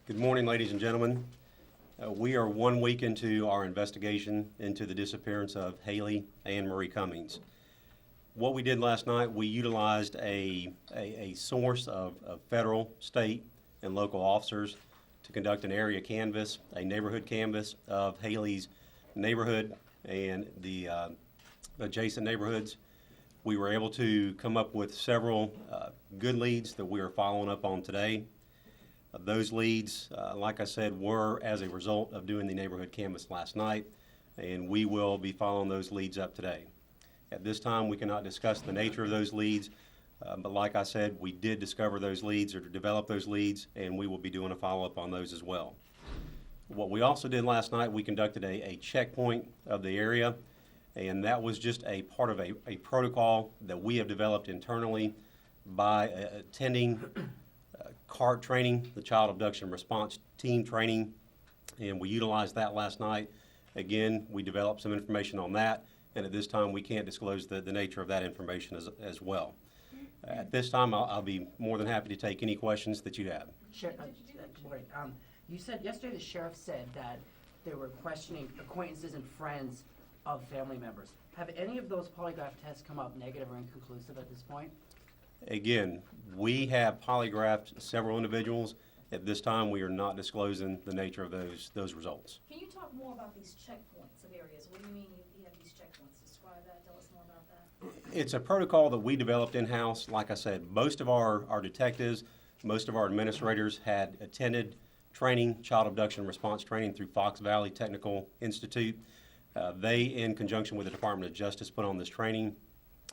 Good morning, ladies and gentlemen. We are 1 week into our investigation into the disappearance of Haleigh Ann Marie Cummings. What we did last night, we utilized a source of federal, state, and local officers to conduct an area canvass, a neighborhood canvass of Haleigh's neighborhood and the adjacent neighborhoods. We were able to come up with several good leads that we are following up on today. Those leads, like I said, were as a result of doing the neighborhood canvass last night, and we will be following those leads up today. At this time, we cannot discuss the nature of those leads, but like I said, we did discover those leads or develop those leads, and we will be doing a follow-up on those as well. What we also did last night, we conducted a checkpoint of the area, and that was just a part of a protocol that we have developed internally by attending CART training, the Child Abduction Response Team training, and we utilized that last night. Again, we developed some information on that, and at this time we can't disclose the nature of that information as well. At this time, I'll be more than happy to take any questions that you have. You said yesterday, the sheriff said that they were questioning acquaintances and friends of family members. Have any of those polygraph tests come up negative or inconclusive at this point? Again, we have polygraphed several individuals. At this time, we are not disclosing the nature of those results. Can you talk more about these checkpoints of areas? What do you mean you have these checkpoints? Describe that. Tell us more about that. It's a protocol that we developed in-house. Like I said, most of our detectives, most of our administrators had attended training, child abduction response training through Fox Valley Technical Institute. They, in conjunction with the Department of Justice, put on this training,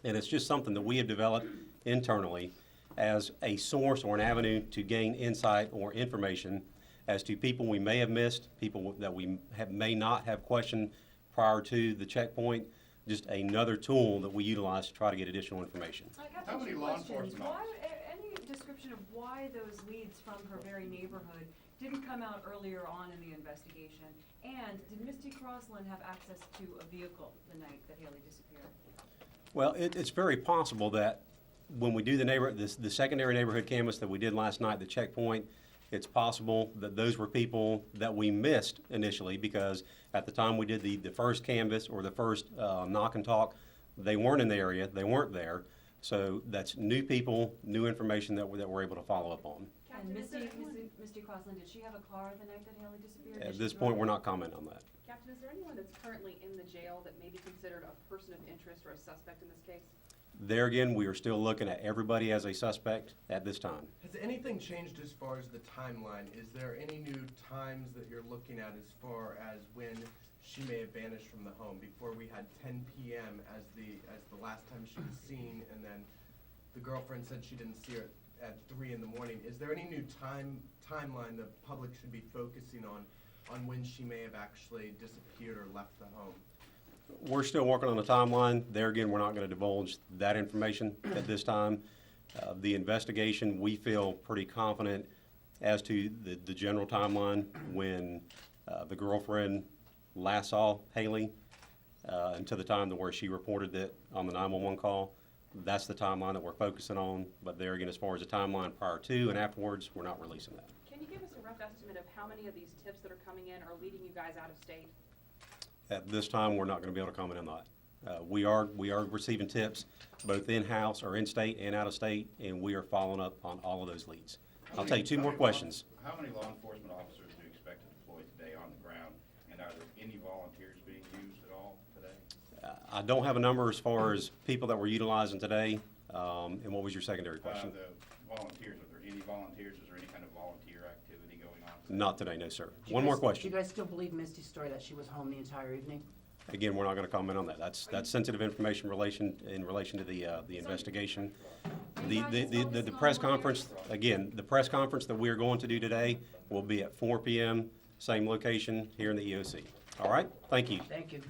and it's just something that we have developed internally as a source or an avenue to gain insight or information as to people we may have missed, people that we may not have questioned prior to the checkpoint, just another tool that we utilize to try to get additional information. How many law enforcement officers? Any description of why those leads from her very neighborhood didn't come out earlier on in the investigation? And did Misty Crossland have access to a vehicle the night that Haleigh disappeared? Well, it's very possible that when we do the secondary neighborhood canvass that we did last night, the checkpoint, it's possible that those were people that we missed initially, because at the time we did the first canvass or the first knock and talk, they weren't in the area, they weren't there. So that's new people, new information that we're able to follow up on. And Misty Crossland, did she have a car the night that Haleigh disappeared? At this point, we're not commenting on that. Captain, is there anyone that's currently in the jail that may be considered a person of interest or a suspect in this case? There again, we are still looking at everybody as a suspect at this time. Has anything changed as far as the timeline? Is there any new times that you're looking at as far as when she may have vanished from the home? Before we had 10 p.m. as the last time she was seen, and then the girlfriend said she didn't see her at 3 in the morning. Is there any new timeline the public should be focusing on when she may have actually disappeared or left the home? We're still working on the timeline. There again, we're not going to divulge that information at this time. The investigation, we feel pretty confident as to the general timeline when the girlfriend last saw Haleigh until the time to where she reported that on the 911 call. That's the timeline that we're focusing on. But there again, as far as the timeline prior to and afterwards, we're not releasing that. Can you give us a rough estimate of how many of these tips that are coming in are leading you guys out of state? At this time, we're not going to be able to comment on that. We are receiving tips both in-house or in-state and out-of-state, and we are following up on all of those leads. I'll take two more questions. How many law enforcement officers do you expect to deploy today on the ground, and are there any volunteers being used at all today? I don't have a number as far as people that we're utilizing today. And what was your secondary question? The volunteers, are there any volunteers? Is there any kind of volunteer activity going on today? Not today, no, sir. Do One more question. Do you guys still believe Misty's story that she was home the entire evening? Again, we're not going to comment on that. That's sensitive information in relation to the investigation. The press conference, again, the press conference that we are going to do today will be at 4 p.m., same location here in the EOC. All right? Thank you. Thank you.